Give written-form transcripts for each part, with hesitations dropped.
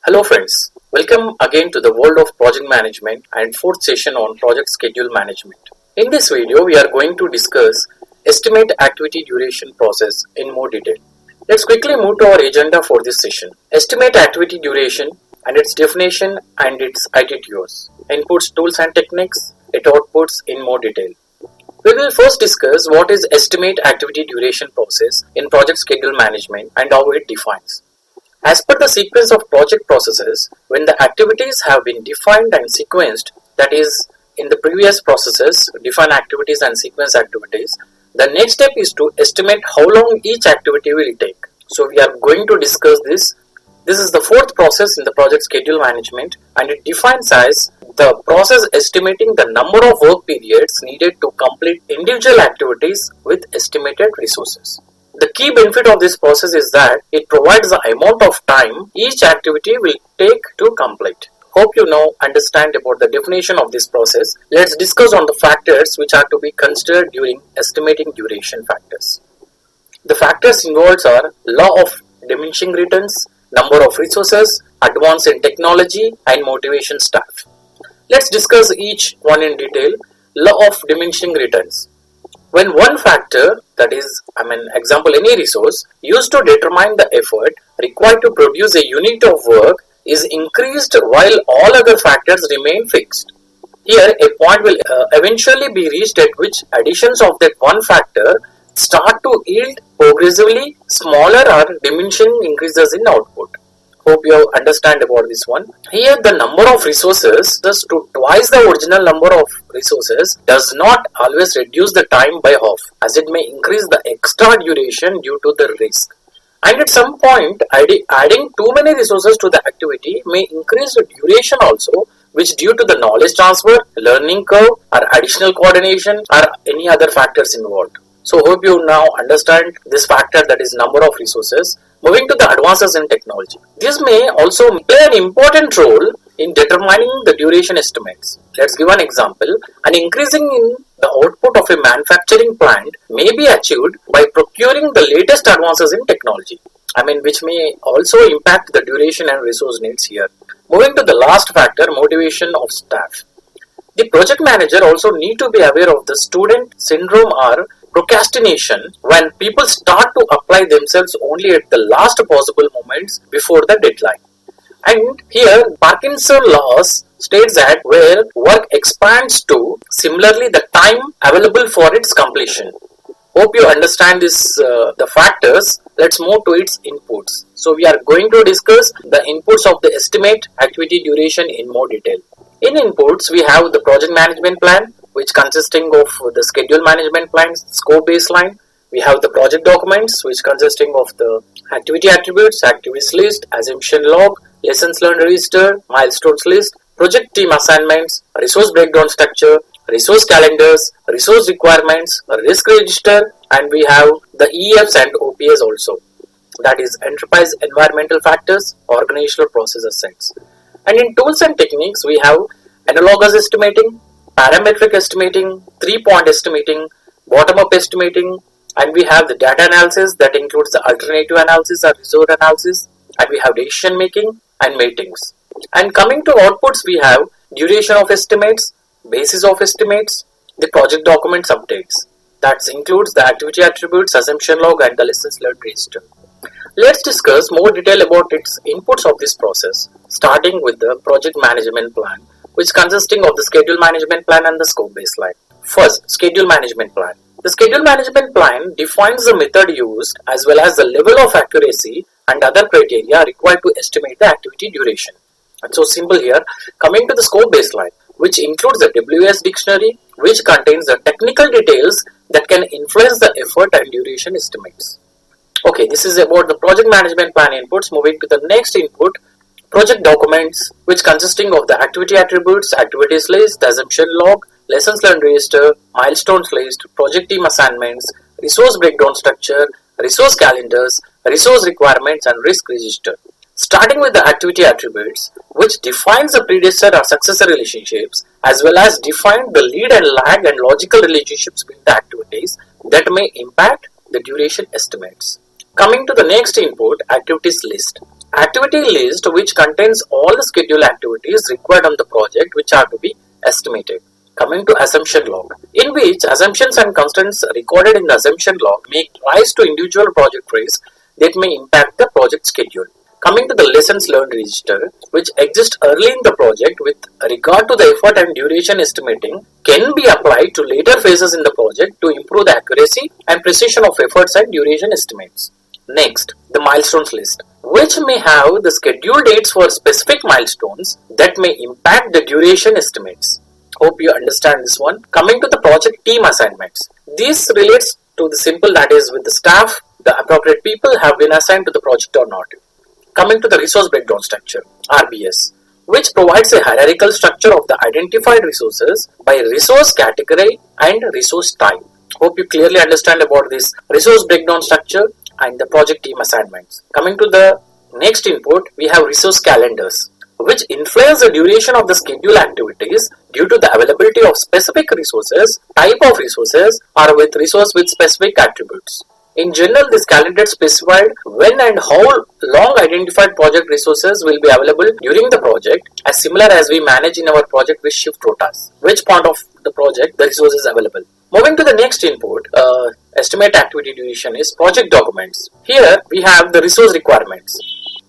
Hello friends, welcome again to the world of project management and fourth session on project schedule management. In this video, we are going to discuss estimate activity duration process in more detail. Let's quickly move to our agenda for this session. Estimate activity duration and its definition and its ITTOs, inputs, tools and techniques, it outputs in more detail. We will first discuss what is estimate activity duration process in project schedule management and how it defines. As per the sequence of project processes, when the activities have been defined and sequenced, that is, in the previous processes, define activities and sequence activities, the next step is to estimate how long each activity will take. So we are going to discuss this. This is the fourth process in the project schedule management, and it defines as the process estimating the number of work periods needed to complete individual activities with estimated resources. The key benefit of this process is that it provides the amount of time each activity will take to complete. Hope you now understand about the definition of this process. Let's discuss on the factors which are to be considered during estimating duration factors. The factors involved are law of diminishing returns, number of resources, advance in technology, and motivation staff. Let's discuss each one in detail. Law of diminishing returns. When one factor, that is, example any resource, used to determine the effort required to produce a unit of work is increased while all other factors remain fixed. Here, a point will eventually be reached at which additions of that one factor start to yield progressively smaller or diminishing increases in output. Hope you understand about this one. Here the number of resources to twice the original number of resources does not always reduce the time by half, as it may increase the extra duration due to the risk. And at some point, adding too many resources to the activity may increase the duration also, which due to the knowledge transfer, learning curve, or additional coordination or any other factors involved. So hope you now understand this factor, that is number of resources. Moving to the advances in technology. This may also play an important role in determining the duration estimates. Let's give an example. An increasing in the output of a manufacturing plant may be achieved by procuring the latest advances in technology. Which may also impact the duration and resource needs here. Moving to the last factor, motivation of staff. The project manager also need to be aware of the student syndrome or procrastination, when people start to apply themselves only at the last possible moments before the deadline. And here Parkinson laws states that where work expands to, similarly the time available for its completion. Hope you understand this the factors. Let's move to its inputs. So we are going to discuss the inputs of the estimate activity duration in more detail. In inputs, we have the project management plan, which consisting of the schedule management plan, scope baseline. We have the project documents, which consisting of the activity attributes, activities list, assumption log, lessons learned register, milestones list, project team assignments, resource breakdown structure, resource calendars, resource requirements, risk register, and we have the EFs and OPS also. That is enterprise environmental factors, organizational process assets. And in tools and techniques, we have analogous estimating, parametric estimating, 3-point estimating, bottom-up estimating, and we have the data analysis that includes the alternative analysis or result analysis, and we have decision making and meetings. And coming to outputs, we have duration of estimates, basis of estimates, the project documents updates. That includes the activity attributes, assumption log, and the lessons learned register. Let's discuss more detail about its inputs of this process, starting with the project management plan, which consisting of the schedule management plan and the scope baseline. First, schedule management plan. The schedule management plan defines the method used as well as the level of accuracy and other criteria required to estimate the activity duration. And so simple here. Coming to the scope baseline, which includes the WS dictionary, which contains the technical details that can influence the effort and duration estimates. Okay, this is about the project management plan inputs. Moving to the next input, project documents, which consisting of the activity attributes, activities list, the assumption log, lessons learned register, milestones list, project team assignments, resource breakdown structure, resource calendars, resource requirements, and risk register. Starting with the activity attributes, which defines the predecessor or successor relationships, as well as define the lead and lag and logical relationships between the activities that may impact the duration estimates. Coming to the next input, activities list. Activity list which contains all the schedule activities required on the project which are to be estimated. Coming to assumption log, in which assumptions and constraints recorded in the assumption log may rise to individual project risk that may impact the project schedule. Coming to the lessons learned register, which exists early in the project with regard to the effort and duration estimating, can be applied to later phases in the project to improve the accuracy and precision of efforts and duration estimates. Next, the milestones list, which may have the schedule dates for specific milestones that may impact the duration estimates. Hope you understand this one. Coming to the project team assignments, this relates to the simple, that is, with the staff, the appropriate people have been assigned to the project or not. Coming to the resource breakdown structure, RBS, which provides a hierarchical structure of the identified resources by resource category and resource type. Hope you clearly understand about this resource breakdown structure and the project team assignments. Coming to the next input, we have resource calendars, which influence the duration of the schedule activities due to the availability of specific resources, type of resources, or with resource with specific attributes. In general, this calendar specified when and how long identified project resources will be available during the project, as similar as we manage in our project with shift rotas, which part of the project the resource is available. Moving to the next input, estimate activity duration is project documents. Here we have the resource requirements.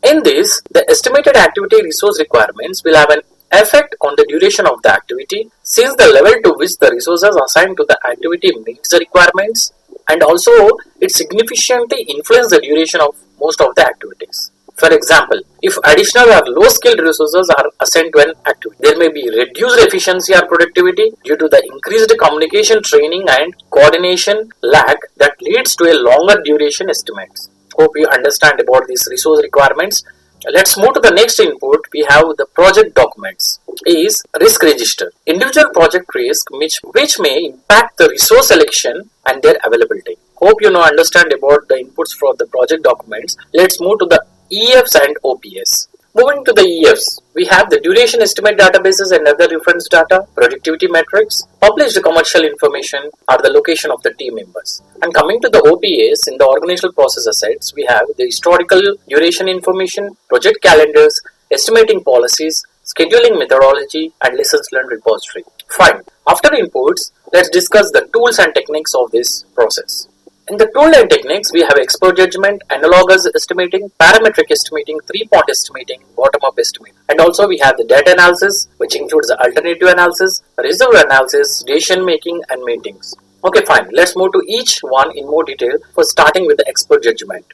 In this, the estimated activity resource requirements will have an effect on the duration of the activity, since the level to which the resources assigned to the activity meets the requirements, and also it significantly influences the duration of most of the activities. For example, if additional or low skilled resources are assigned to an activity, there may be reduced efficiency or productivity due to the increased communication, training and coordination lack that leads to a longer duration estimates. Hope you understand about these resource requirements. Let's move to the next input. We have the project documents is risk register. Individual project risk which may impact the resource selection and their availability. Hope you now understand about the inputs for the project documents. Let's move to the EFs and OPS. Moving to the EFs, we have the duration estimate databases and other reference data, productivity metrics, published commercial information, or the location of the team members. And coming to the OPS, in the organizational process assets, we have the historical duration information, project calendars, estimating policies, scheduling methodology, and lessons learned repository. Fine. After inputs, let's discuss the tools and techniques of this process. In the tool and techniques, we have expert judgment, analogous estimating, parametric estimating, three-point estimating, bottom-up estimating. And also we have the data analysis, which includes the alternative analysis, reserve analysis, decision making, and meetings. Okay, fine. Let's move to each one in more detail, for starting with the expert judgment,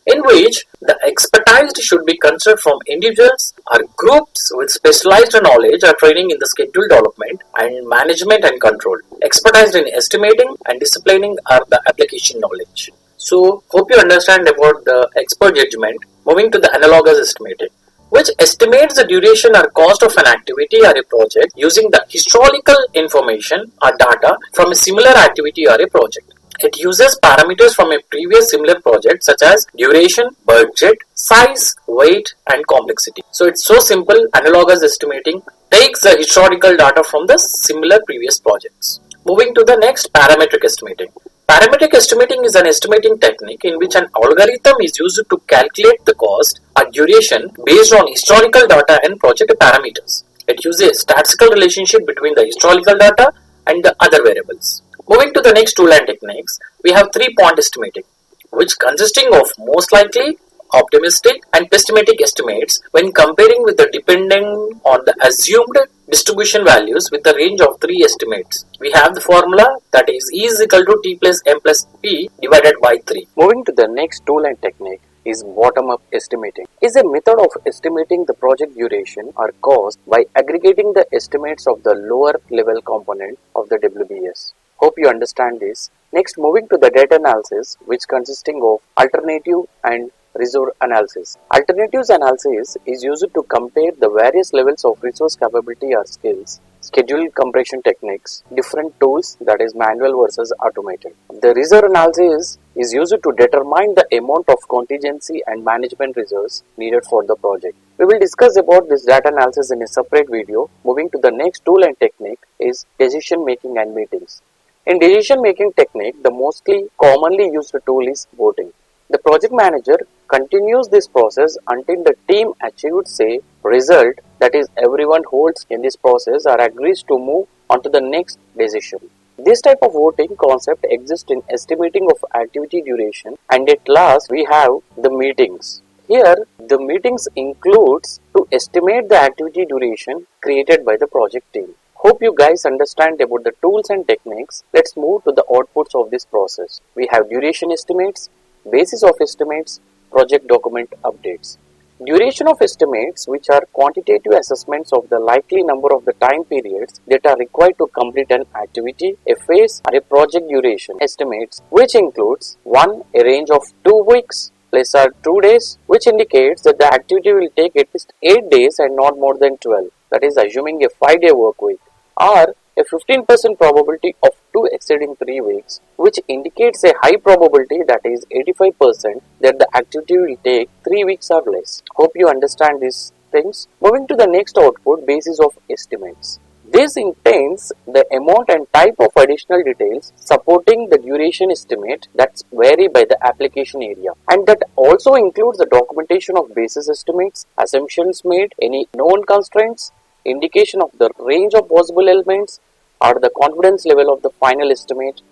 in which the expertise should be considered from individuals or groups with specialized knowledge or training in the schedule development and management and control, expertise in estimating and disciplining or the application knowledge. So, hope you understand about the expert judgment. Moving to the analogous estimating, which estimates the duration or cost of an activity or a project using the historical information or data from a similar activity or a project. It uses parameters from a previous similar project such as duration, budget, size, weight, and complexity. So it's so simple. Analogous estimating takes the historical data from the similar previous projects. Moving to the next, parametric estimating. Parametric estimating is an estimating technique in which an algorithm is used to calculate the cost or duration based on historical data and project parameters. It uses a statistical relationship between the historical data and the other variables. Moving to the next tool and techniques, we have three-point estimating, which consisting of most likely, optimistic, and pessimistic estimates when comparing with the depending on the assumed distribution values with a range of three estimates. We have the formula, that is E is equal to T plus M plus P divided by 3. Moving to the next tool and technique is bottom-up estimating. Is a method of estimating the project duration or cost by aggregating the estimates of the lower level component of the WBS. Hope you understand this. Next, moving to the data analysis, which consisting of alternative and reserve analysis. Alternatives analysis is used to compare the various levels of resource capability or skills, schedule compression techniques, different tools, that is manual versus automated. The reserve analysis is used to determine the amount of contingency and management reserves needed for the project. We will discuss about this data analysis in a separate video. Moving to the next tool and technique is decision making and meetings. In decision making technique, the mostly commonly used tool is voting. The project manager continues this process until the team achieves a result, that is, everyone holds in this process or agrees to move on to the next decision. This type of voting concept exists in estimating of activity duration, and at last we have the meetings. Here the meetings includes to estimate the activity duration created by the project team. Hope you guys understand about the tools and techniques. Let's move to the outputs of this process. We have duration estimates, basis of estimates, project document updates. Duration of estimates, which are quantitative assessments of the likely number of the time periods that are required to complete an activity, a phase or a project duration estimates, which includes 1. A range of 2 weeks plus or 2 days, which indicates that the activity will take at least 8 days and not more than 12, that is assuming a 5-day work week, or a 15% probability of 2 exceeding 3 weeks, which indicates a high probability, that is 85%, that the activity will take 3 weeks or less. Hope you understand these things. Moving to the next output, basis of estimates. This contains the amount and type of additional details supporting the duration estimate that vary by the application area, and that also includes the documentation of basis estimates, assumptions made, any known constraints, indication of the range of possible elements or the confidence level of the final estimate,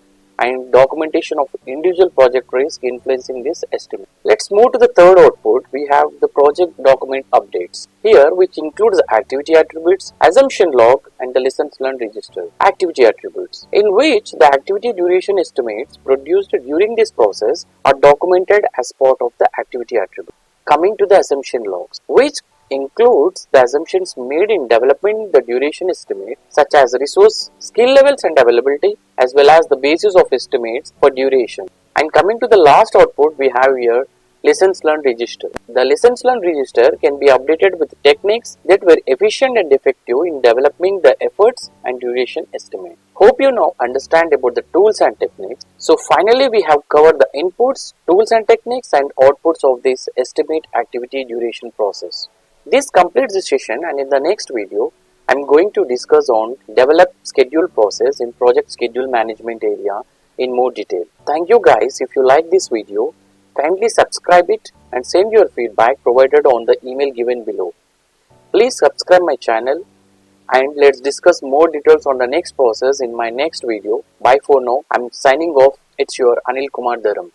and documentation of individual project risk influencing this estimate. Let's move to the third output. We have the project document updates. Here, which includes activity attributes, assumption log, and the lessons learned register. Activity attributes, in which the activity duration estimates produced during this process are documented as part of the activity attribute. Coming to the assumption logs, which includes the assumptions made in developing the duration estimate, such as resource, skill levels and availability, as well as the basis of estimates for duration. And coming to the last output, we have here lessons learned register. The lessons learned register can be updated with techniques that were efficient and effective in developing the efforts and duration estimate. Hope you now understand about the tools and techniques. So finally we have covered the inputs, tools and techniques, and outputs of this estimate activity duration process. This completes the session, and in the next video I am going to discuss on develop schedule process in project schedule management area in more detail. Thank you guys. If you like this video, kindly subscribe it and send your feedback provided on the email given below. Please subscribe my channel, and let's discuss more details on the next process in my next video. Bye for now. I am signing off. It's your Anil Kumar Dharam.